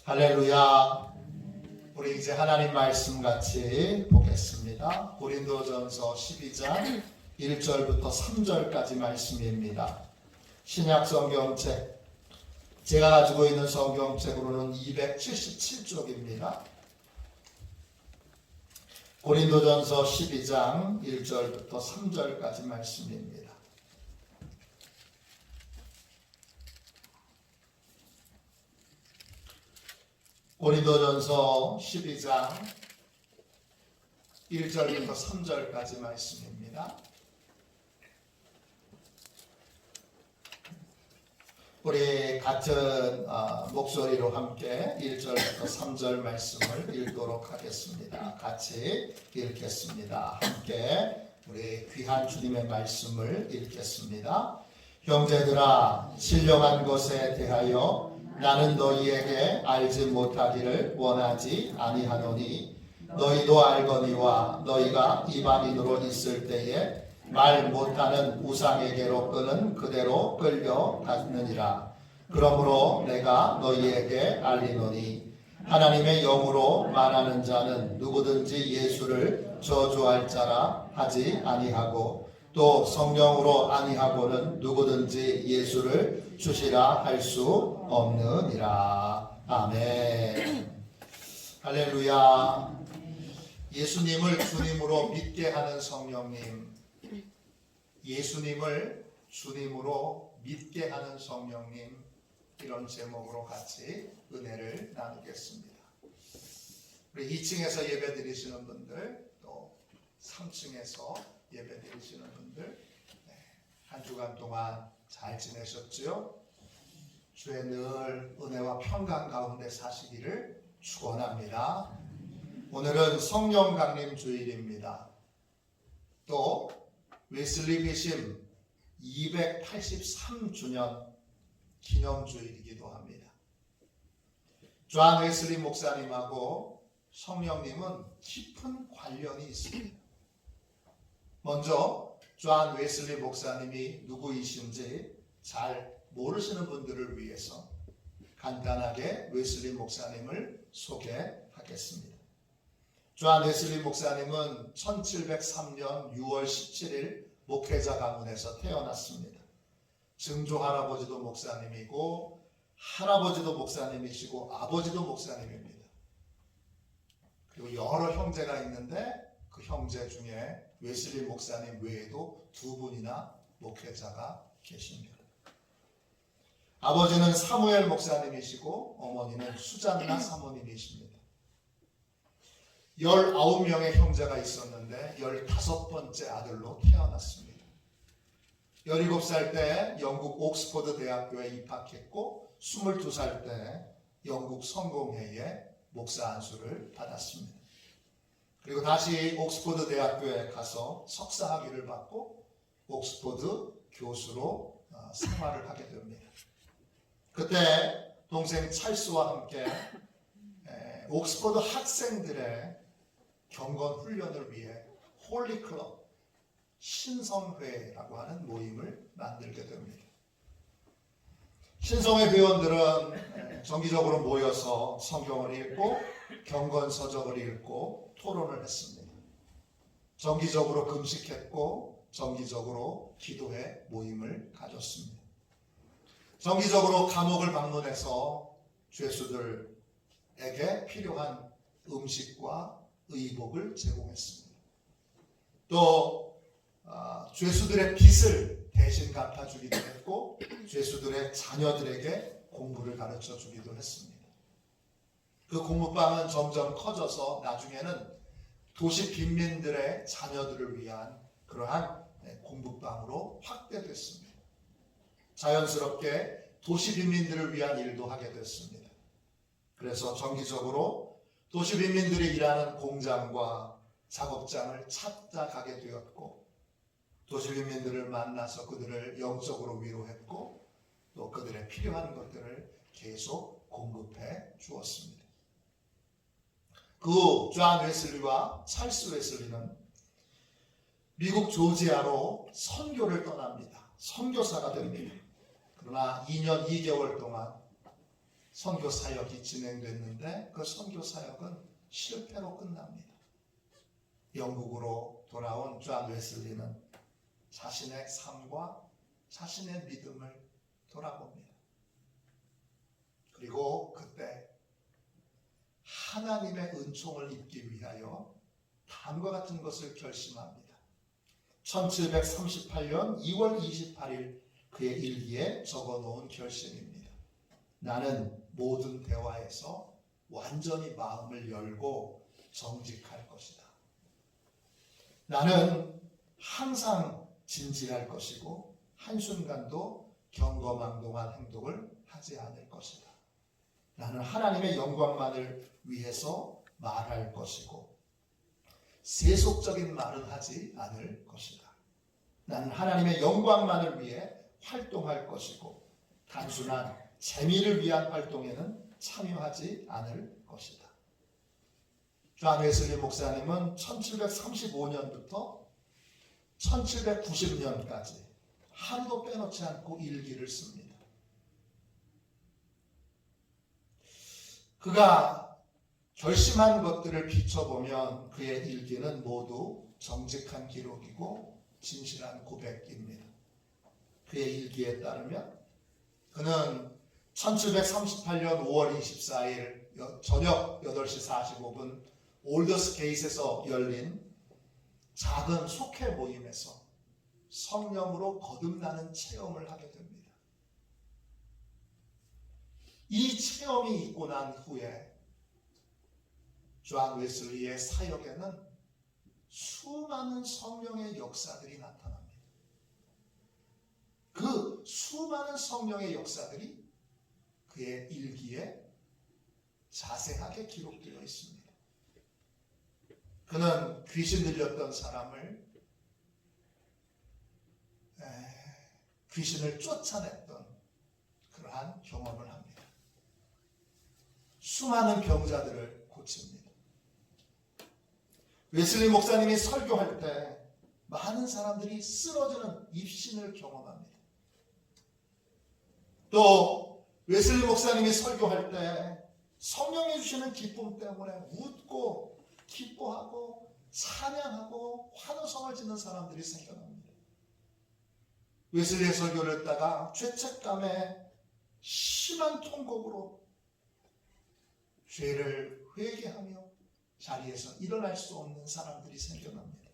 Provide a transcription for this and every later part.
할렐루야. 우리 이제 하나님 말씀 같이 보겠습니다. 고린도전서 12장 1절부터 3절까지 말씀입니다. 신약 성경책, 제가 가지고 있는 성경책으로는 277쪽입니다. 고린도전서 12장 1절부터 3절까지 말씀입니다. 고린도전서 12장 1절부터 3절까지 말씀입니다. 우리 같은 목소리로 함께 1절부터 3절 말씀을 읽도록 하겠습니다. 같이 읽겠습니다. 함께 우리 귀한 주님의 말씀을 읽겠습니다. 형제들아, 신령한 것에 대하여 나는 너희에게 알지 못하기를 원하지 아니하노니 너희도 알거니와 너희가 이방인으로 있을 때에 말 못하는 우상에게로 끄는 그대로 끌려갔느니라. 그러므로 내가 너희에게 알리노니 하나님의 영으로 말하는 자는 누구든지 예수를 저주할 자라 하지 아니하고 또 성령으로 아니하고는 누구든지 예수를 주시라 할 수 없느니라. 아멘. 할렐루야. 예수님을 주님으로 믿게 하는 성령님, 예수님을 주님으로 믿게 하는 성령님, 이런 제목으로 같이 은혜를 나누겠습니다. 우리 2층에서 예배 드리시는 분들, 또 3층에서 예배 드리시는 분들, 한 주간 동안 잘 지내셨죠? 주의 늘 은혜와 평강 가운데 사시기를 축원합니다. 오늘은 성령 강림 주일입니다. 또 웨슬리 비심 283주년 기념주일이기도 합니다. 존 웨슬리 목사님하고 성령님은 깊은 관련이 있습니다. 먼저 존 웨슬리 목사님이 누구이신지 잘 모르시는 분들을 위해서 간단하게 웨슬리 목사님을 소개하겠습니다. 존 웨슬리 목사님은 1703년 6월 17일 목회자 가문에서 태어났습니다. 증조 할아버지도 목사님이고 할아버지도 목사님이시고 아버지도 목사님입니다. 그리고 여러 형제가 있는데 그 형제 중에 웨슬리 목사님 외에도 두 분이나 목회자가 계십니다. 아버지는 사무엘 목사님이시고 어머니는 수잔나 사모님이십니다. 19명의 형제가 있었는데 15번째 아들로 태어났습니다. 17살 때 영국 옥스퍼드 대학교에 입학했고 22살 때 영국 성공회에 목사 안수를 받았습니다. 그리고 다시 옥스퍼드 대학교에 가서 석사학위를 받고 옥스퍼드 교수로 생활을 하게 됩니다. 그때 동생 찰스와 함께 옥스퍼드 학생들의 경건 훈련을 위해 홀리클럽 신성회라고 하는 모임을 만들게 됩니다. 신성회 회원들은 정기적으로 모여서 성경을 읽고 경건 서적을 읽고 토론을 했습니다. 정기적으로 금식했고 정기적으로 기도회 모임을 가졌습니다. 정기적으로 감옥을 방문해서 죄수들에게 필요한 음식과 의복을 제공했습니다. 또 죄수들의 빚을 대신 갚아주기도 했고 죄수들의 자녀들에게 공부를 가르쳐 주기도 했습니다. 그 공부방은 점점 커져서 나중에는 도시 빈민들의 자녀들을 위한 그러한 공부방으로 확대됐습니다. 자연스럽게 도시 빈민들을 위한 일도 하게 됐습니다. 그래서 정기적으로 도시 빈민들이 일하는 공장과 작업장을 찾아가게 되었고 도시 빈민들을 만나서 그들을 영적으로 위로했고 또 그들의 필요한 것들을 계속 공급해 주었습니다. 그 후 존 웨슬리와 찰스 웨슬리는 미국 조지아로 선교를 떠납니다. 선교사가 됩니다. 그러나 2년 2개월 동안 선교 사역이 진행됐는데 그 선교 사역은 실패로 끝납니다. 영국으로 돌아온 존 웨슬리는 자신의 삶과 자신의 믿음을 돌아봅니다. 그리고 그때 하나님의 은총을 입기 위하여 다음과 같은 것을 결심합니다. 1738년 2월 28일 그의 일기에 적어놓은 결심입니다. 나는 모든 대화에서 완전히 마음을 열고 정직할 것이다. 나는 항상 진실할 것이고 한순간도 경거망동한 행동을 하지 않을 것이다. 나는 하나님의 영광만을 위해서 말할 것이고 세속적인 말은 하지 않을 것이다. 나는 하나님의 영광만을 위해 활동할 것이고 단순한 재미를 위한 활동에는 참여하지 않을 것이다. 존 웨슬리 목사님은 1735년부터 1790년까지 하루도 빼놓지 않고 일기를 씁니다. 그가 결심한 것들을 비춰보면 그의 일기는 모두 정직한 기록이고 진실한 고백입니다. 그의 일기에 따르면 그는 1738년 5월 24일 저녁 8시 45분 올더스게이트에서 열린 작은 속회 모임에서 성령으로 거듭나는 체험을 하게 됩니다. 이 체험이 있고 난 후에 존 웨슬리의 사역에는 수많은 성령의 역사들이 나타납니다. 그 수많은 성령의 역사들이 그의 일기에 자세하게 기록되어 있습니다. 그는 귀신 들렸던 사람을 귀신을 쫓아냈던 그러한 경험을 합니다. 수많은 병자들을 고칩니다. 웨슬리 목사님이 설교할 때 많은 사람들이 쓰러지는 입신을 경험합니다. 또 웨슬리 목사님이 설교할 때 성령이 주시는 기쁨 때문에 웃고 기뻐하고 찬양하고 환호성을 짓는 사람들이 생겨납니다. 웨슬리의 설교를 듣다가 죄책감에 심한 통곡으로 죄를 회개하며 자리에서 일어날 수 없는 사람들이 생겨납니다.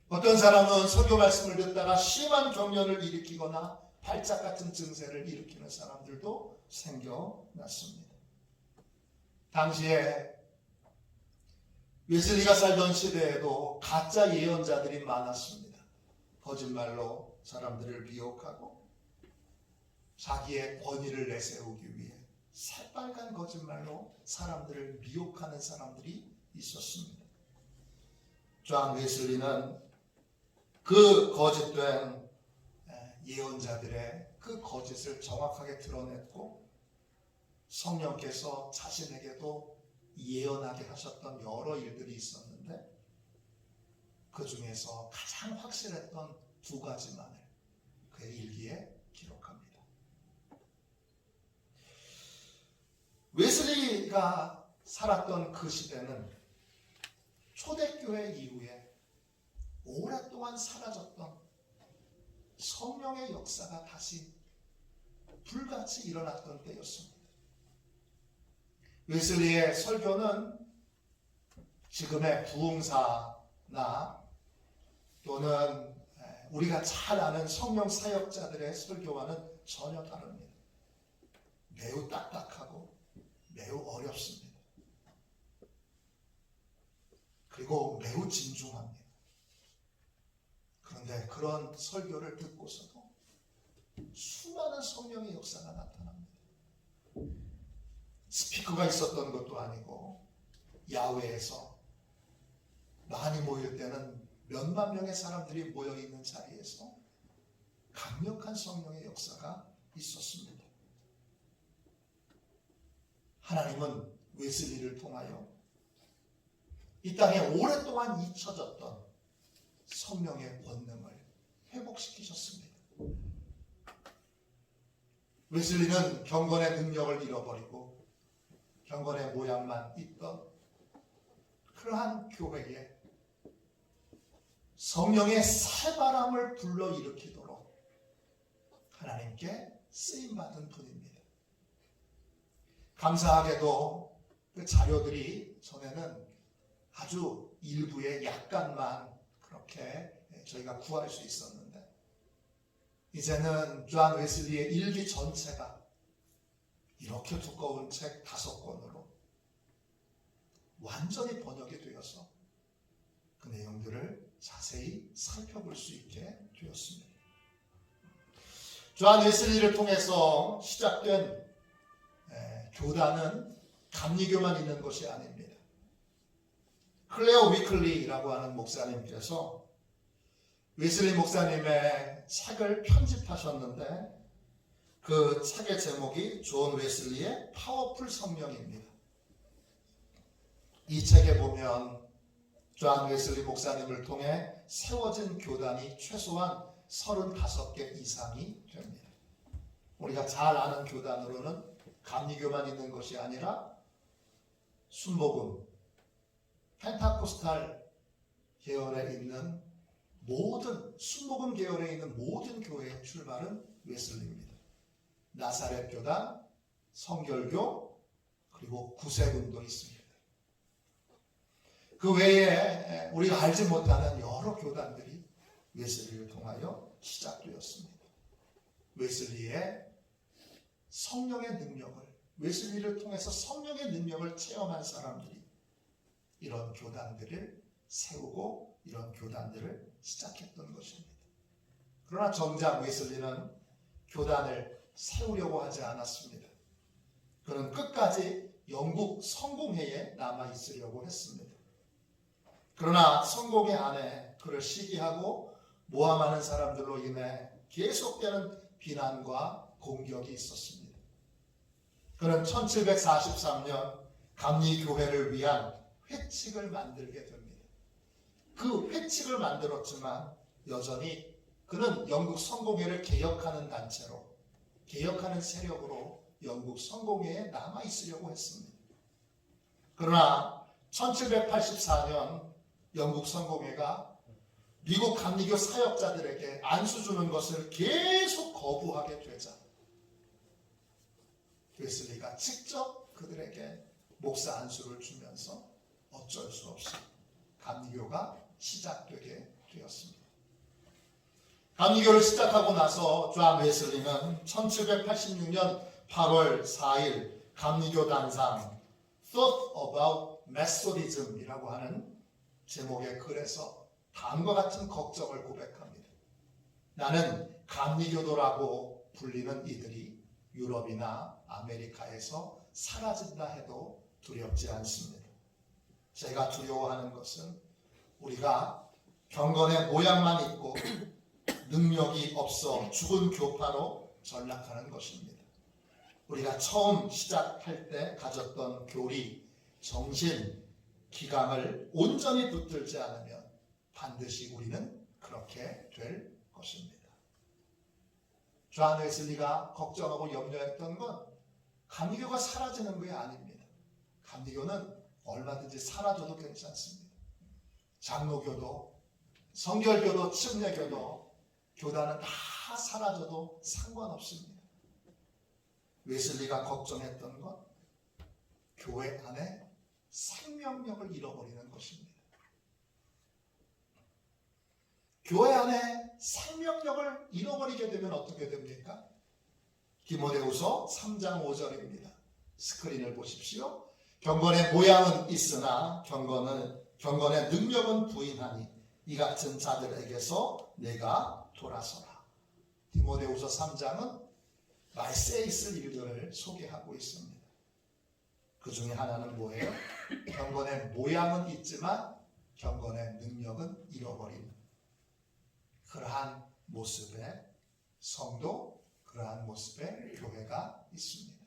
어떤 사람은 설교 말씀을 듣다가 심한 경련을 일으키거나 발작 같은 증세를 일으키는 사람들도 생겨났습니다. 당시에 웨슬리가 살던 시대에도 가짜 예언자들이 많았습니다. 거짓말로 사람들을 미혹하고 자기의 권위를 내세우기 위해 새빨간 거짓말로 사람들을 미혹하는 사람들이 있었습니다. 존 웨슬리는 그 거짓된 예언자들의 그 거짓을 정확하게 드러냈고 성령께서 자신에게도 예언하게 하셨던 여러 일들이 있었는데 그 중에서 가장 확실했던 두 가지만을 그의 일기에 기록합니다. 웨슬리가 살았던 그 시대는 초대교회 이후에 오랫동안 사라졌던 성령의 역사가 다시 불같이 일어났던 때였습니다. 웨슬리의 설교는 지금의 부흥사나 또는 우리가 잘 아는 성령 사역자들의 설교와는 전혀 다릅니다. 매우 딱딱하고 매우 어렵습니다. 그리고 매우 진중합니다. 그런데 그런 설교를 듣고서도 수많은 성령의 역사가 나타납니다. 스피커가 있었던 것도 아니고 야외에서 많이 모일 때는 몇만 명의 사람들이 모여있는 자리에서 강력한 성령의 역사가 있었습니다. 하나님은 웨슬리를 통하여 이 땅에 오랫동안 잊혀졌던 성령의 권능을 회복시키셨습니다. 웨슬리는 경건의 능력을 잃어버리고 경건의 모양만 있던 그러한 교회에 성령의 새바람을 불러일으키도록 하나님께 쓰임받은 분입니다. 감사하게도 그 자료들이 전에는 아주 일부의 약간만 그렇게 저희가 구할 수 있었는데 이제는 존 웨슬리의 일기 전체가 이렇게 두꺼운 책 5권으로 완전히 번역이 되어서 그 내용들을 자세히 살펴볼 수 있게 되었습니다. 존 웨슬리를 통해서 시작된 교단은 감리교만 있는 것이 아닙니다. 클레어 위클리라고 하는 목사님께서 웨슬리 목사님의 책을 편집하셨는데 그 책의 제목이 존 웨슬리의 파워풀 성령입니다. 이 책에 보면 존 웨슬리 목사님을 통해 세워진 교단이 최소한 35개 이상이 됩니다. 우리가 잘 아는 교단으로는 감리교만 있는 것이 아니라 순복음, 펜타코스탈 계열에 있는 모든 순복음 계열에 있는 모든 교회의 출발은 웨슬리입니다. 나사렛 교단, 성결교, 그리고 구세군도 있습니다. 그 외에 우리가 알지 못하는 여러 교단들이 웨슬리를 통하여 시작되었습니다. 웨슬리의 성령의 능력을, 웨슬리를 통해서 성령의 능력을 체험한 사람들이 이런 교단들을 세우고 이런 교단들을 시작했던 것입니다. 그러나 정작 웨슬리는 교단을 세우려고 하지 않았습니다. 그는 끝까지 영국 성공회에 남아 있으려고 했습니다. 그러나 성공회 안에 그를 시기하고 모함하는 사람들로 인해 계속되는 비난과 공격이 있었습니다. 그는 1743년 감리교회를 위한 회칙을 만들게 됩니다. 그 회칙을 만들었지만 여전히 그는 영국 성공회를 개혁하는 단체로, 개혁하는 세력으로 영국 성공회에 남아 있으려고 했습니다. 그러나 1784년 영국 성공회가 미국 감리교 사역자들에게 안수 주는 것을 계속 거부하게 되자 웨슬리가 직접 그들에게 목사 안수를 주면서 어쩔 수 없이 감리교가 시작되게 되었습니다. 감리교를 시작하고 나서 존 웨슬리는 1786년 8월 4일 감리교 단상 Thought About Methodism이라고 하는 제목의 글에서 다음과 같은 걱정을 고백합니다. 나는 감리교도라고 불리는 이들이 유럽이나 아메리카에서 사라진다 해도 두렵지 않습니다. 제가 두려워하는 것은 우리가 경건의 모양만 있고 능력이 없어 죽은 교파로 전락하는 것입니다. 우리가 처음 시작할 때 가졌던 교리, 정신, 기강을 온전히 붙들지 않으면 반드시 우리는 그렇게 될 것입니다. 존 웨슬리가 걱정하고 염려했던 건 감리교가 사라지는 게 아닙니다. 감리교는 얼마든지 사라져도 괜찮습니다. 장로교도, 성결교도, 침례교도, 교단은 다 사라져도 상관없습니다. 웨슬리가 걱정했던 건 교회 안에 생명력을 잃어버리는 것입니다. 교회 안에 생명력을 잃어버리게 되면 어떻게 됩니까? 디모데후서 3장 5절입니다. 스크린을 보십시오. 경건의 모양은 있으나 경건의 능력은 부인하니 이 같은 자들에게서 내가 돌아서라. 디모데후서 3장은 말세에 있을 일들을 소개하고 있습니다. 그 중에 하나는 뭐예요? 경건의 모양은 있지만 경건의 능력은 잃어버린 그러한 모습의 성도, 그러한 모습의 교회가 있습니다.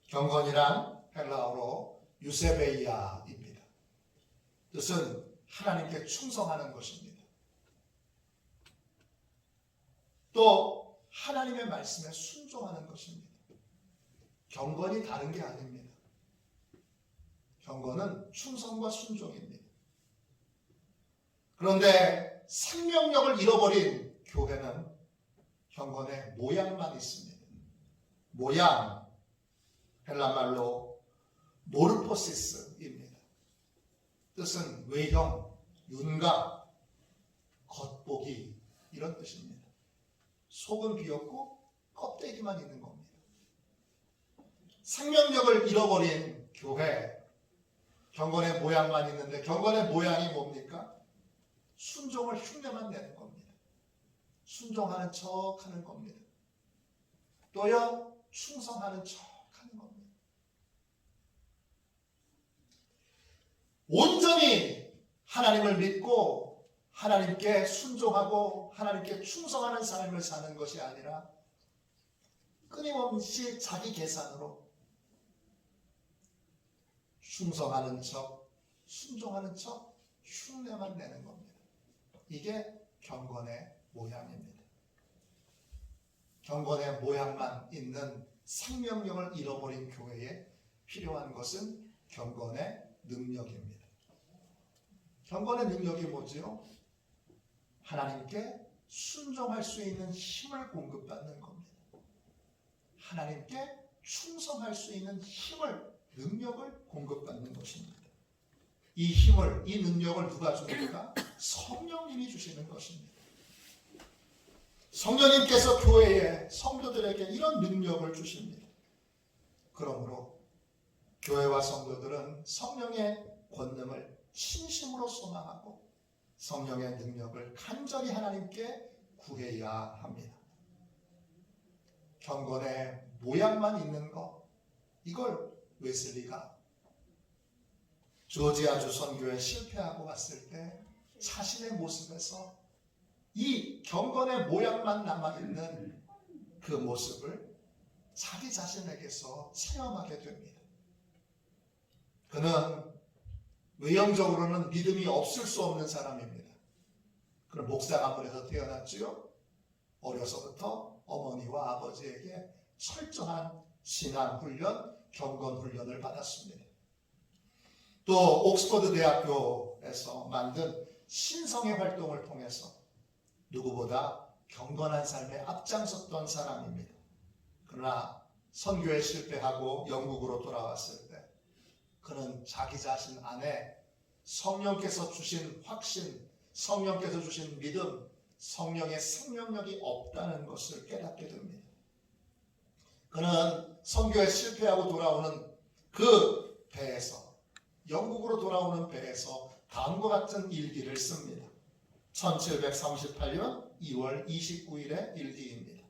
경건이란 헬라어로 유세베이아입니다. 뜻은 하나님께 충성하는 것입니다. 또 하나님의 말씀에 순종하는 것입니다. 경건이 다른 게 아닙니다. 경건은 충성과 순종입니다. 그런데 생명력을 잃어버린 교회는 경건의 모양만 있습니다. 모양, 헬라말로 모르포시스입니다. 뜻은 외형, 윤곽, 겉보기 이런 뜻입니다. 속은 비었고 껍데기만 있는 겁니다. 생명력을 잃어버린 교회, 경건의 모양만 있는데 경건의 모양이 뭡니까? 순종을 흉내만 내는 겁니다. 순종하는 척 하는 겁니다. 또요, 충성하는 척 하는 겁니다. 온전히 하나님을 믿고 하나님께 순종하고 하나님께 충성하는 삶을 사는 것이 아니라 끊임없이 자기 계산으로 충성하는 척, 순종하는 척, 흉내만 내는 겁니다. 이게 경건의 모양입니다. 경건의 모양만 있는 생명력을 잃어버린 교회에 필요한 것은 경건의 능력입니다. 경건의 능력이 뭐지요? 하나님께 순종할 수 있는 힘을 공급받는 겁니다. 하나님께 충성할 수 있는 힘을, 능력을 공급받는 것입니다. 이 힘을, 이 능력을 누가 줍니까? 성령님이 주시는 것입니다. 성령님께서 교회에 성도들에게 이런 능력을 주십니다. 그러므로 교회와 성도들은 성령의 권능을 진심으로 소망하고 성령의 능력을 간절히 하나님께 구해야 합니다. 경건의 모양만 있는 것, 이걸 웨슬리가 조지아주 선교에 실패하고 왔을 때 자신의 모습에서 이 경건의 모양만 남아있는 그 모습을 자기 자신에게서 체험하게 됩니다. 그는 외형적으로는 믿음이 없을 수 없는 사람입니다. 그는 목사 가문에서 태어났지요. 어려서부터 어머니와 아버지에게 철저한 신앙 훈련, 경건 훈련을 받았습니다. 또 옥스퍼드 대학교에서 만든 신성의 활동을 통해서 누구보다 경건한 삶에 앞장섰던 사람입니다. 그러나 선교에 실패하고 영국으로 돌아왔을 때 그는 자기 자신 안에 성령께서 주신 확신, 성령께서 주신 믿음, 성령의 생명력이 없다는 것을 깨닫게 됩니다. 그는 선교에 실패하고 돌아오는 그 배에서, 영국으로 돌아오는 배에서 다음과 같은 일기를 씁니다. 1738년 2월 29일의 일기입니다.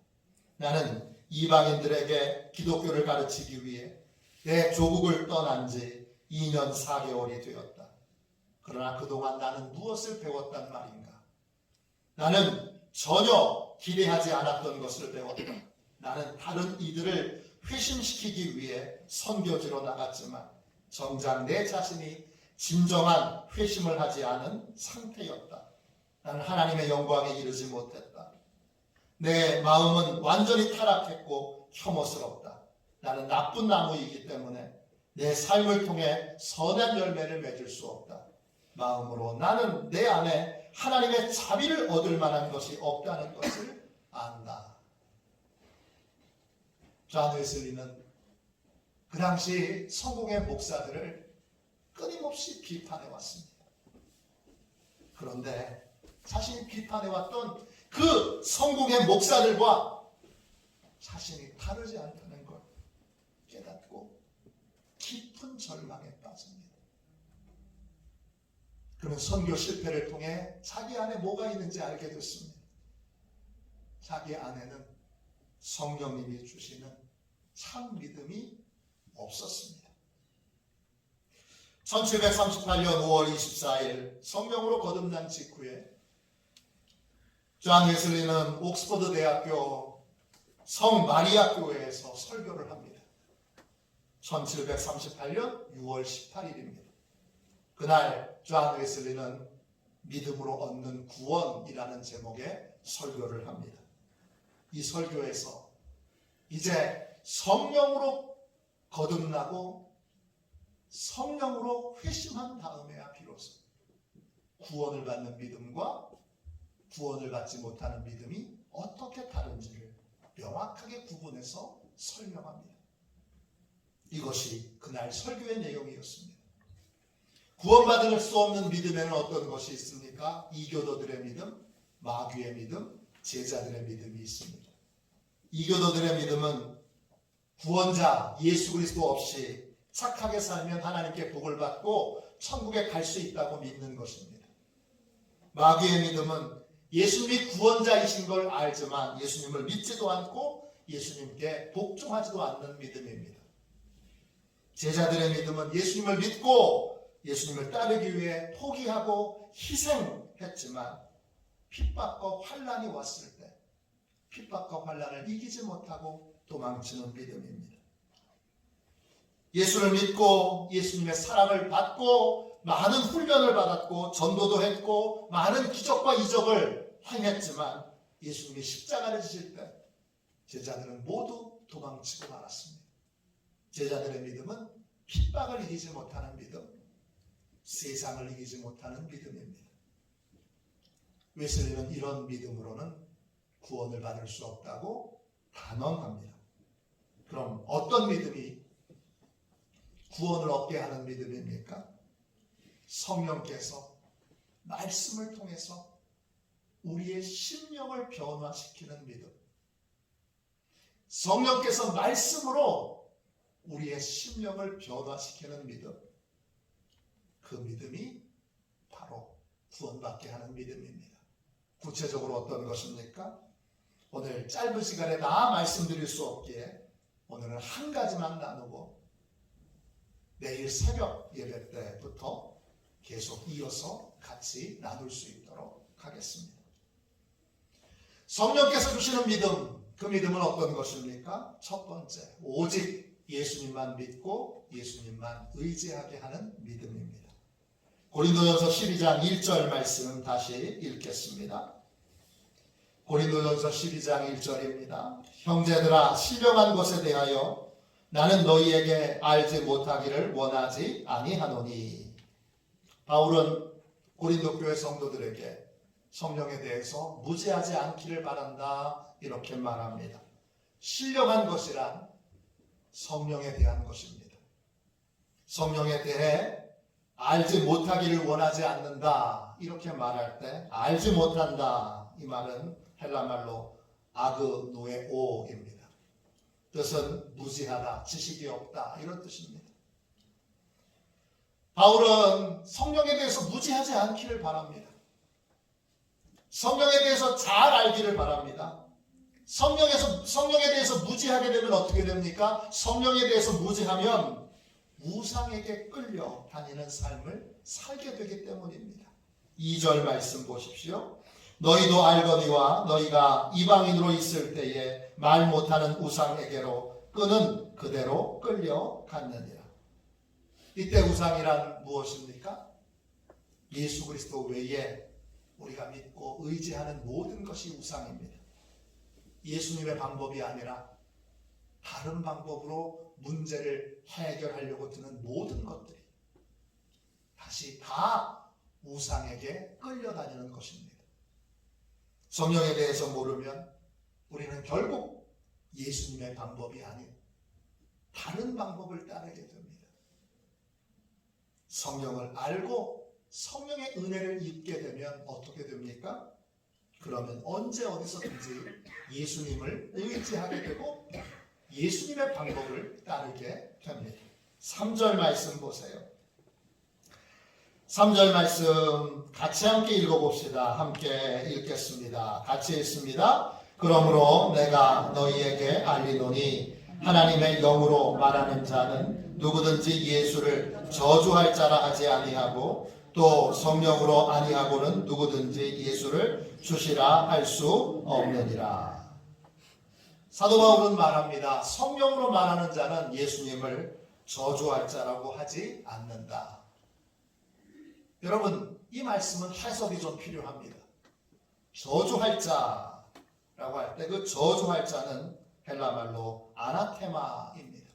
나는 이방인들에게 기독교를 가르치기 위해 내 조국을 떠난 지 2년 4개월이 되었다. 그러나 그동안 나는 무엇을 배웠단 말인가? 나는 전혀 기대하지 않았던 것을 배웠다. 나는 다른 이들을 회심시키기 위해 선교지로 나갔지만 정작 내 자신이 진정한 회심을 하지 않은 상태였다. 나는 하나님의 영광에 이르지 못했다. 내 마음은 완전히 타락했고 혐오스럽다. 나는 나쁜 나무이기 때문에 내 삶을 통해 선한 열매를 맺을 수 없다. 마음으로 나는 내 안에 하나님의 자비를 얻을 만한 것이 없다는 것을 안다. 존 웨슬리는 그 당시 성공의 목사들을 끊임없이 비판해 왔습니다. 그런데 자신이 비판해 왔던 그 성공의 목사들과 자신이 다르지 않다는 걸 깨닫고 깊은 절망에 빠집니다. 그는 선교 실패를 통해 자기 안에 뭐가 있는지 알게 됐습니다. 자기 안에는 성령님이 주시는 참 믿음이 없었습니다. 1738년 5월 24일 성령으로 거듭난 직후에 존 웨슬리는 옥스퍼드 대학교 성 마리아 교회에서 설교를 합니다. 1738년 6월 18일입니다. 그날 존 웨슬리는 믿음으로 얻는 구원이라는 제목의 설교를 합니다. 이 설교에서 이제 성령으로 거듭나고 성령으로 회심한 다음에야 비로소 구원을 받는 믿음과 구원을 받지 못하는 믿음이 어떻게 다른지를 명확하게 구분해서 설명합니다. 이것이 그날 설교의 내용이었습니다. 구원받을 수 없는 믿음에는 어떤 것이 있습니까? 이교도들의 믿음, 마귀의 믿음, 제자들의 믿음이 있습니다. 이교도들의 믿음은 구원자 예수 그리스도 없이 착하게 살면 하나님께 복을 받고 천국에 갈 수 있다고 믿는 것입니다. 마귀의 믿음은 예수님이 구원자이신 걸 알지만 예수님을 믿지도 않고 예수님께 복종하지도 않는 믿음입니다. 제자들의 믿음은 예수님을 믿고 예수님을 따르기 위해 포기하고 희생했지만 핍박과 환난이 왔을 때 핍박과 환난을 이기지 못하고 도망치는 믿음입니다. 예수를 믿고 예수님의 사랑을 받고 많은 훈련을 받았고 전도도 했고 많은 기적과 이적을 행했지만 예수님이 십자가를 지실 때 제자들은 모두 도망치고 말았습니다. 제자들의 믿음은 핍박을 이기지 못하는 믿음, 세상을 이기지 못하는 믿음입니다. 웨슬리는 이런 믿음으로는 구원을 받을 수 없다고 단언합니다. 그럼 어떤 믿음이 구원을 얻게 하는 믿음입니까? 성령께서 말씀을 통해서 우리의 심령을 변화시키는 믿음. 성령께서 말씀으로 우리의 심령을 변화시키는 믿음. 그 믿음이 바로 구원받게 하는 믿음입니다. 구체적으로 어떤 것입니까? 오늘 짧은 시간에 다 말씀드릴 수 없기에 오늘은 한 가지만 나누고 내일 새벽 예배 때부터 계속 이어서 같이 나눌 수 있도록 하겠습니다. 성령께서 주시는 믿음, 그 믿음은 어떤 것입니까? 첫 번째, 오직 예수님만 믿고 예수님만 의지하게 하는 믿음입니다. 고린도전서 12장 1절 말씀 다시 읽겠습니다. 고린도전서 12장 1절입니다. 형제들아, 신령한 것에 대하여 나는 너희에게 알지 못하기를 원하지 아니하노니. 바울은 고린도 교회 성도들에게 성령에 대해서 무지하지 않기를 바란다 이렇게 말합니다. 신령한 것이란 성령에 대한 것입니다. 성령에 대해 알지 못하기를 원하지 않는다 이렇게 말할 때 알지 못한다 이 말은 헬라말로 아그노에오입니다. 뜻은 무지하다, 지식이 없다 이런 뜻입니다. 바울은 성령에 대해서 무지하지 않기를 바랍니다. 성령에 대해서 잘 알기를 바랍니다. 성령에 대해서 무지하게 되면 어떻게 됩니까? 성령에 대해서 무지하면 우상에게 끌려 다니는 삶을 살게 되기 때문입니다. 2절 말씀 보십시오. 너희도 알거니와 너희가 이방인으로 있을 때에 말 못하는 우상에게로 끄는 그대로 끌려갔느니라. 이때 우상이란 무엇입니까? 예수 그리스도 외에 우리가 믿고 의지하는 모든 것이 우상입니다. 예수님의 방법이 아니라 다른 방법으로 문제를 해결하려고 드는 모든 것들이 다시 다 우상에게 끌려다니는 것입니다. 성령에 대해서 모르면 우리는 결국 예수님의 방법이 아닌 다른 방법을 따르게 됩니다. 성령을 알고 성령의 은혜를 입게 되면 어떻게 됩니까? 그러면 언제 어디서든지 예수님을 의지하게 되고 예수님의 방법을 따르게 됩니다. 3절 말씀 보세요. 3절 말씀 같이 함께 읽어봅시다. 함께 읽겠습니다. 같이 읽습니다. 그러므로 내가 너희에게 알리노니 하나님의 영으로 말하는 자는 누구든지 예수를 저주할 자라 하지 아니하고 또 성령으로 아니하고는 누구든지 예수를 주시라 할 수 없느니라. 사도 바울은 말합니다. 성령으로 말하는 자는 예수님을 저주할 자라고 하지 않는다. 여러분, 이 말씀은 해석이 좀 필요합니다. 저주할 자, 할 때 그 저주할 자는 헬라말로 아나테마입니다.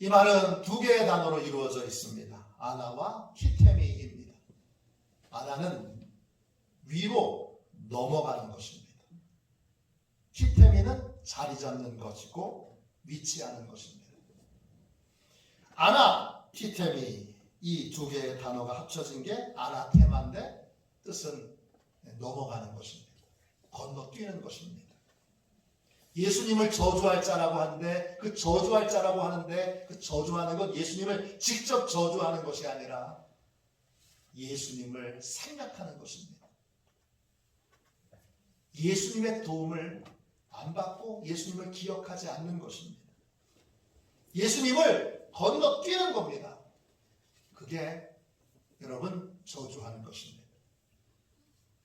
이 말은 두 개의 단어로 이루어져 있습니다. 아나와 키테미입니다. 아나는 위로 넘어가는 것입니다. 키테미는 자리 잡는 것이고 위치하는 것입니다. 아나, 키테미 이 두 개의 단어가 합쳐진 게 아나테마인데 뜻은 넘어가는 것입니다. 건너뛰는 것입니다. 예수님을 저주할 자라고 하는데 그 저주할 자라고 하는데 그 저주하는 건 예수님을 직접 저주하는 것이 아니라 예수님을 생각하는 것입니다. 예수님의 도움을 안 받고 예수님을 기억하지 않는 것입니다. 예수님을 건너뛰는 겁니다. 그게 여러분 저주하는 것입니다.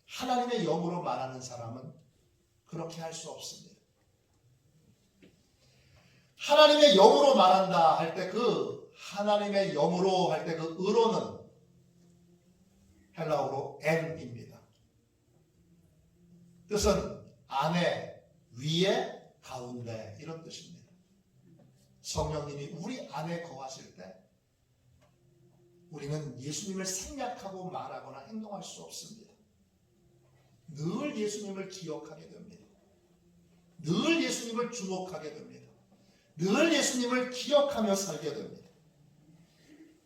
하나님의 영으로 말하는 사람은 그렇게 할 수 없습니다. 하나님의 영으로 말한다 할 때 그 하나님의 영으로 할 때 그 의로는 헬라어로 엔입니다. 뜻은 안에, 위에, 가운데 이런 뜻입니다. 성령님이 우리 안에 거하실 때 우리는 예수님을 생략하고 말하거나 행동할 수 없습니다. 늘 예수님을 기억하게 됩니다. 늘 예수님을 주목하게 됩니다. 늘 예수님을 기억하며 살게 됩니다.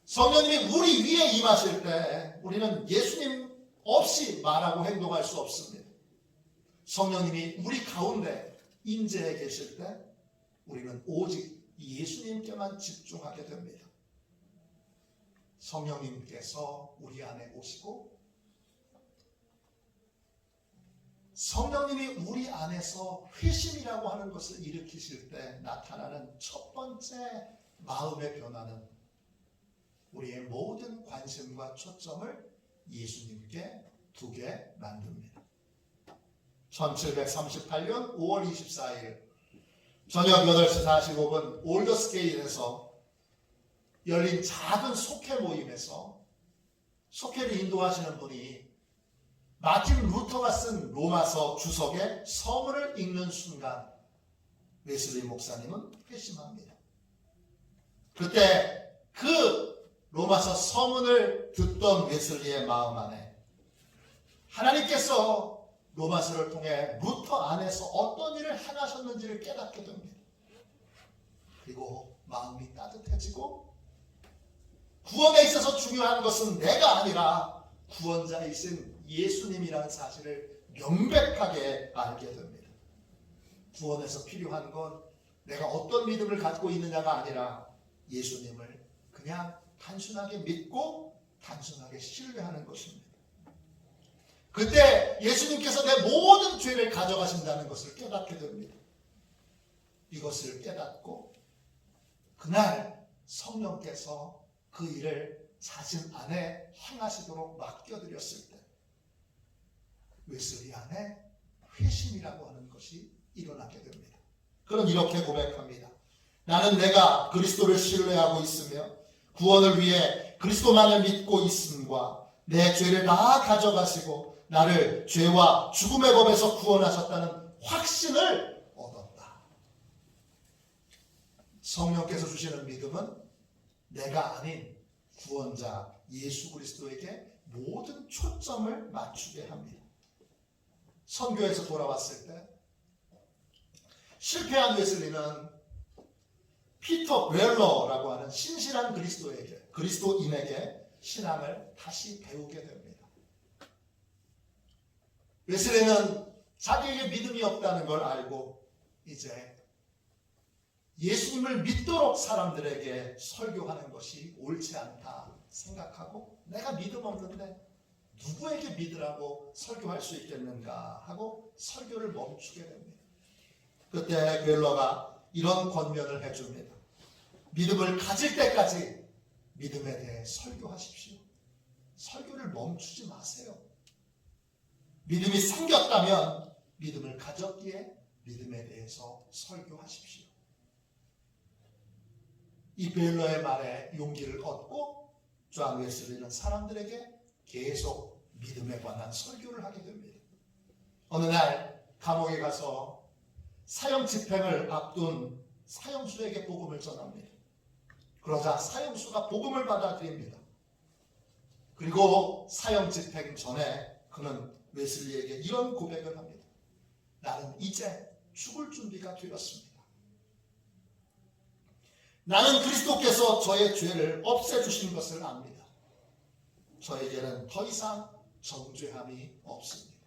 성령님이 우리 위에 임하실 때 우리는 예수님 없이 말하고 행동할 수 없습니다. 성령님이 우리 가운데 임재해 계실 때 우리는 오직 예수님께만 집중하게 됩니다. 성령님께서 우리 안에 오시고 성령님이 우리 안에서 회심이라고 하는 것을 일으키실 때 나타나는 첫 번째 마음의 변화는 우리의 모든 관심과 초점을 예수님께 두게 만듭니다. 1738년 5월 24일 저녁 8시 45분 올더스게일에서 열린 작은 속회 모임에서 속회를 인도하시는 분이 마틴 루터가 쓴 로마서 주석의 서문을 읽는 순간 웨슬리 목사님은 회심합니다. 그때 그 로마서 서문을 듣던 웨슬리의 마음 안에 하나님께서 로마서를 통해 루터 안에서 어떤 일을 행하셨는지를 깨닫게 됩니다. 그리고 마음이 따뜻해지고 구원에 있어서 중요한 것은 내가 아니라 구원자이신 예수님이라는 사실을 명백하게 알게 됩니다. 구원에서 필요한 건 내가 어떤 믿음을 갖고 있느냐가 아니라 예수님을 그냥 단순하게 믿고 단순하게 신뢰하는 것입니다. 그때 예수님께서 내 모든 죄를 가져가신다는 것을 깨닫게 됩니다. 이것을 깨닫고 그날 성령께서 그 일을 자신 안에 행하시도록 맡겨드렸을 때 웨슬리 안에 회심이라고 하는 것이 일어나게 됩니다. 그럼 이렇게 고백합니다. 나는 내가 그리스도를 신뢰하고 있으며 구원을 위해 그리스도만을 믿고 있음과 내 죄를 다 가져가시고 나를 죄와 죽음의 법에서 구원하셨다는 확신을 얻었다. 성령께서 주시는 믿음은 내가 아닌 구원자 예수 그리스도에게 모든 초점을 맞추게 합니다. 선교에서 돌아왔을 때 실패한 웨슬리는 피터 웰러라고 하는 신실한 그리스도인에게 신앙을 다시 배우게 됩니다. 웨슬리는 자기에게 믿음이 없다는 걸 알고 이제 예수님을 믿도록 사람들에게 설교하는 것이 옳지 않다 생각하고 내가 믿음 없는데 누구에게 믿으라고 설교할 수 있겠는가 하고 설교를 멈추게 됩니다. 그때 웰러가 이런 권면을 해줍니다. 믿음을 가질 때까지 믿음에 대해 설교하십시오. 설교를 멈추지 마세요. 믿음이 생겼다면 믿음을 가졌기에 믿음에 대해서 설교하십시오. 이 벨러의 말에 용기를 얻고 존 웨슬리는 사람들에게 계속 믿음에 관한 설교를 하게 됩니다. 어느 날 감옥에 가서 사형 집행을 앞둔 사형수에게 복음을 전합니다. 그러자 사형수가 복음을 받아들입니다. 그리고 사형 집행 전에 그는 웨슬리에게 이런 고백을 합니다. 나는 이제 죽을 준비가 되었습니다. 나는 그리스도께서 저의 죄를 없애주신 것을 압니다. 저에게는 더 이상 정죄함이 없습니다.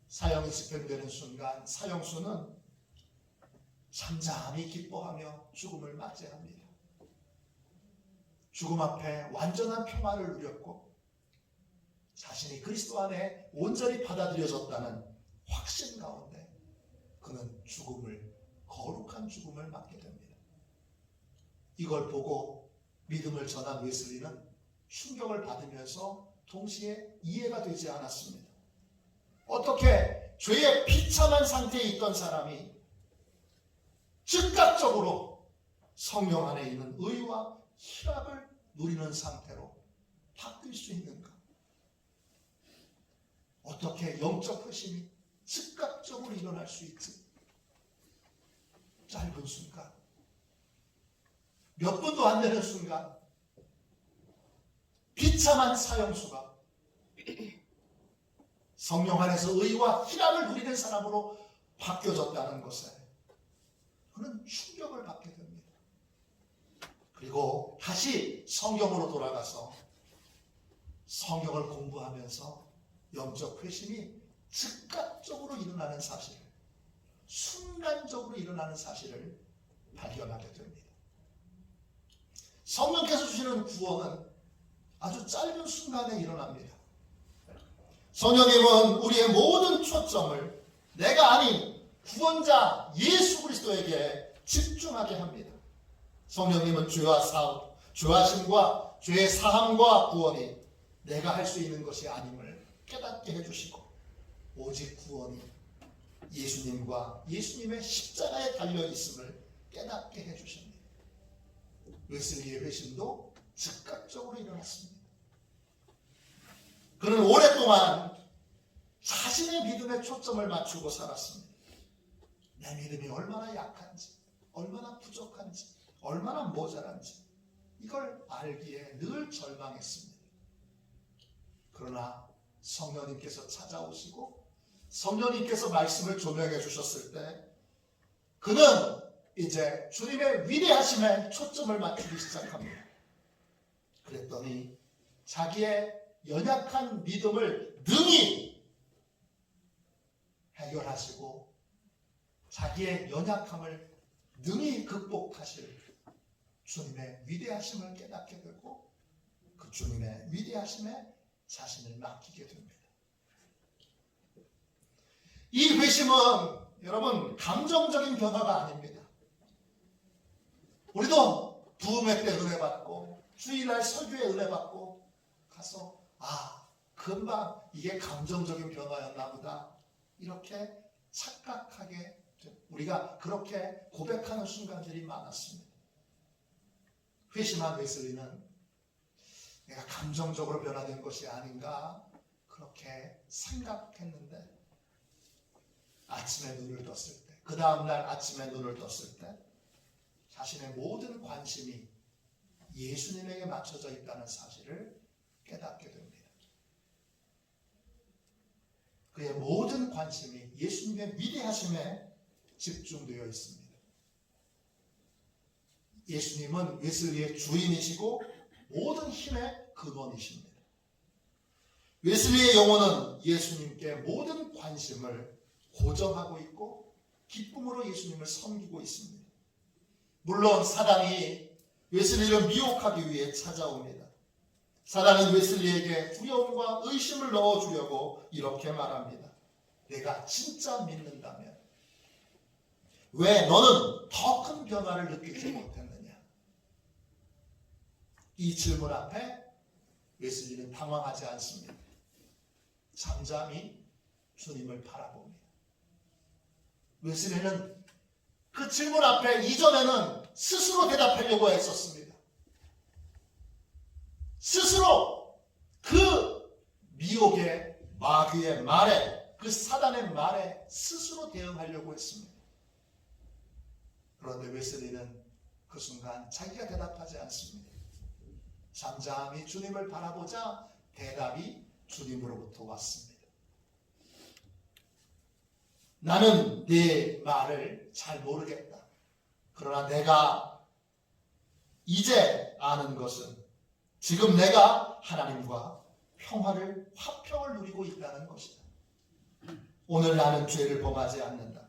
사형이 집행되는 순간 사형수는 잠잠히 기뻐하며 죽음을 맞이합니다. 죽음 앞에 완전한 평화를 누렸고 자신이 그리스도 안에 온전히 받아들여졌다는 확신 가운데 그는 거룩한 죽음을 맞게 됩니다. 이걸 보고 믿음을 전한 웨슬리는 충격을 받으면서 동시에 이해가 되지 않았습니다. 어떻게 죄의 비참한 상태에 있던 사람이 즉각적으로 성령 안에 있는 의와 희락을 누리는 상태로 바뀔 수 있는가? 어떻게 영적 회심이 즉각적으로 일어날 수 있지? 짧은 순간, 몇 분도 안 되는 순간, 비참한 사형수가 성령 안에서 의와 희락을 누리는 사람으로 바뀌어졌다는 것에 그는 충격을 받게 됩니다. 그리고 다시 성경으로 돌아가서 성경을 공부하면서 영적 회심이 즉각적으로 일어나는 사실을, 순간적으로 일어나는 사실을 발견하게 됩니다. 성령께서 주시는 구원은 아주 짧은 순간에 일어납니다. 성령님은 우리의 모든 초점을 내가 아닌 구원자 예수 그리스도에게 집중하게 합니다. 성령님은 죄와심과 죄의 사함과 구원이 내가 할 수 있는 것이 아님을 깨닫게 해주시고 오직 구원이 예수님과 예수님의 십자가에 달려있음을 깨닫게 해주십니다. 웨슬리의 회심도 즉각적으로 일어났습니다. 그는 오랫동안 자신의 믿음에 초점을 맞추고 살았습니다. 내 믿음이 얼마나 약한지, 얼마나 부족한지, 얼마나 모자란지 이걸 알기에 늘 절망했습니다. 그러나 성령님께서 찾아오시고 성령님께서 말씀을 조명해 주셨을 때 그는 이제 주님의 위대하심에 초점을 맞추기 시작합니다. 그랬더니 자기의 연약한 믿음을 능히 해결하시고 자기의 연약함을 능히 극복하실 주님의 위대하심을 깨닫게 되고 그 주님의 위대하심에 자신을 맡기게 됩니다. 이 회심은 여러분 감정적인 변화가 아닙니다. 우리도 부흥회 때 은혜 받고 주일날 설교에 은혜 받고 가서 금방 이게 감정적인 변화였나 보다 이렇게 착각하게 우리가 그렇게 고백하는 순간들이 많았습니다. 회심한 웨슬리는 내가 감정적으로 변화된 것이 아닌가 그렇게 생각했는데 아침에 눈을 떴을 때, 그 다음날 아침에 눈을 떴을 때 자신의 모든 관심이 예수님에게 맞춰져 있다는 사실을 깨닫게 됩니다. 그의 모든 관심이 예수님의 위대하심에 집중되어 있습니다. 예수님은 웨슬리의 주인이시고 모든 힘의 근원이십니다. 웨슬리의 영혼은 예수님께 모든 관심을 고정하고 있고 기쁨으로 예수님을 섬기고 있습니다. 물론 사단이 웨슬리를 미혹하기 위해 찾아옵니다. 사단은 웨슬리에게 두려움과 의심을 넣어주려고 이렇게 말합니다. 내가 진짜 믿는다면 왜 너는 더 큰 변화를 느끼지 못했느냐? 이 질문 앞에 웨슬리는 당황하지 않습니다. 잠잠히 주님을 바라봅니다. 웨슬리는 그 질문 앞에 이전에는 스스로 대답하려고 했었습니다. 스스로 그 미혹에 마귀의 말에, 그 사단의 말에 스스로 대응하려고 했습니다. 그런데 웨슬리는 그 순간 자기가 대답하지 않습니다. 잠잠히 주님을 바라보자 대답이 주님으로부터 왔습니다. 나는 네 말을 잘 모르겠다. 그러나 내가 이제 아는 것은 지금 내가 하나님과 화평을 누리고 있다는 것이다. 오늘 나는 죄를 범하지 않는다.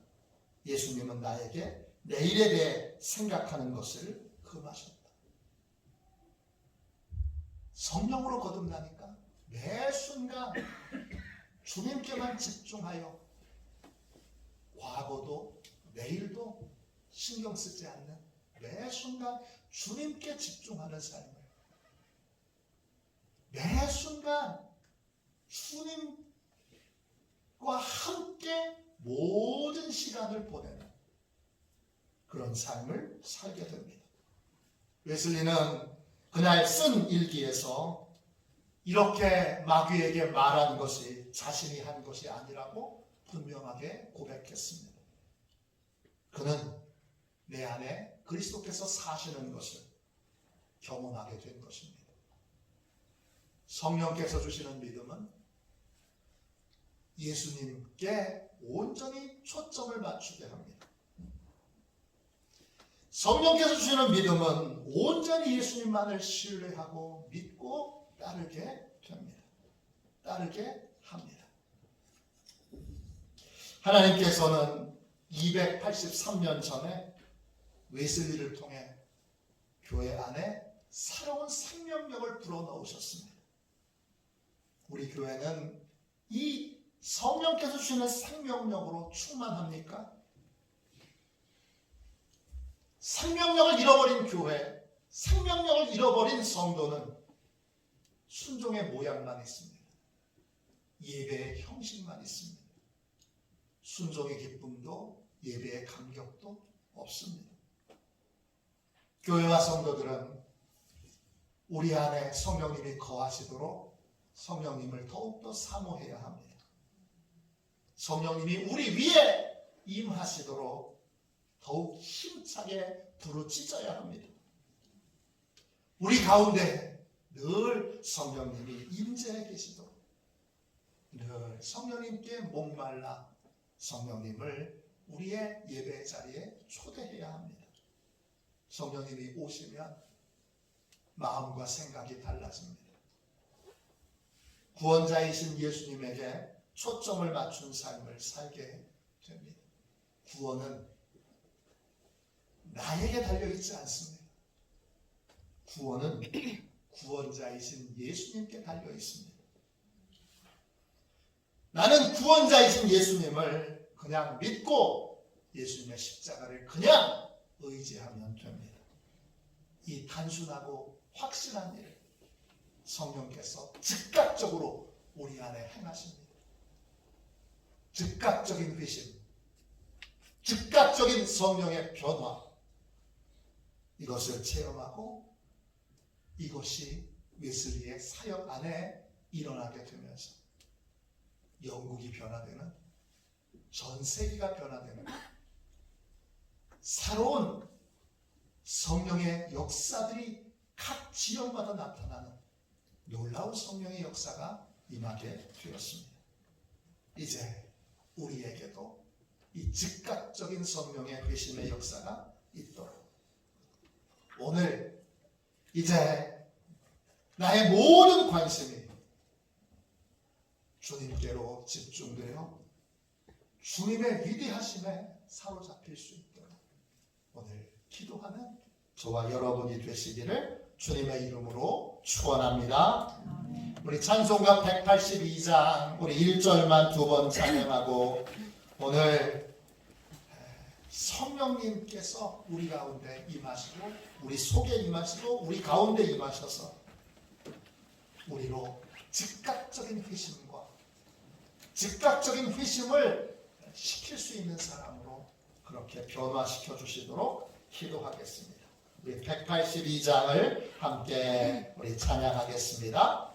예수님은 나에게 내일에 대해 생각하는 것을 금하셨다. 성령으로 거듭나니까 매 순간 주님께만 집중하여 과거도 내일도 신경 쓰지 않는 매 순간 주님께 집중하는 삶을, 매 순간 주님과 함께 모든 시간을 보내는 그런 삶을 살게 됩니다. 웨슬리는 그날 쓴 일기에서 이렇게 마귀에게 말한 것이 자신이 한 것이 아니라고 분명하게 고백했습니다. 그는 내 안에 그리스도께서 사시는 것을 경험하게 된 것입니다. 성령께서 주시는 믿음은 예수님께 온전히 초점을 맞추게 합니다. 성령께서 주시는 믿음은 온전히 예수님만을 신뢰하고 믿고 따르게 됩니다. 따르게 합니다. 하나님께서는 283년 전에 웨슬리를 통해 교회 안에 새로운 생명력을 불어넣으셨습니다. 우리 교회는 이 성령께서 주시는 생명력으로 충만합니까? 생명력을 잃어버린 교회, 생명력을 잃어버린 성도는 순종의 모양만 있습니다. 예배의 형식만 있습니다. 순종의 기쁨도 예배의 감격도 없습니다. 교회와 성도들은 우리 안에 성령님이 거하시도록 성령님을 더욱더 사모해야 합니다. 성령님이 우리 위에 임하시도록 더욱 힘차게 부르짖어야 합니다. 우리 가운데 늘 성령님이 임재해 계시도록, 늘 성령님께 목말라 성령님을 우리의 예배 자리에 초대해야 합니다. 성령님이 오시면 마음과 생각이 달라집니다. 구원자이신 예수님에게 초점을 맞춘 삶을 살게 됩니다. 구원은 나에게 달려있지 않습니다. 구원은 구원자이신 예수님께 달려있습니다. 나는 구원자이신 예수님을 그냥 믿고 예수님의 십자가를 그냥 의지하면 됩니다. 이 단순하고 확실한 일을 성령께서 즉각적으로 우리 안에 행하십니다. 즉각적인 회심, 즉각적인 성령의 변화, 이것을 체험하고 이것이 웨슬리의 사역 안에 일어나게 되면서 영국이 변화되는, 전 세계가 변화되는 새로운 성령의 역사들이 각 지역마다 나타나는 놀라운 성령의 역사가 임하게 되었습니다. 이제 우리에게도 이 즉각적인 성령의 회심의 역사가 있도록 오늘 이제 나의 모든 관심이 주님께로 집중되어 주님의 위대하심에 사로잡힐 수 있도록 오늘 기도하는 저와 여러분이 되시기를 주님의 이름으로 축원합니다. 우리 찬송가 182장 우리 1절만 두 번 찬양하고 오늘 성령님께서 우리 가운데 임하시고 우리 속에 임하시고 우리 가운데 임하셔서 우리로 즉각적인 회심과 즉각적인 회심을 시킬 수 있는 사람으로 그렇게 변화시켜 주시도록 기도하겠습니다. 우리 182장을 함께 우리 찬양하겠습니다.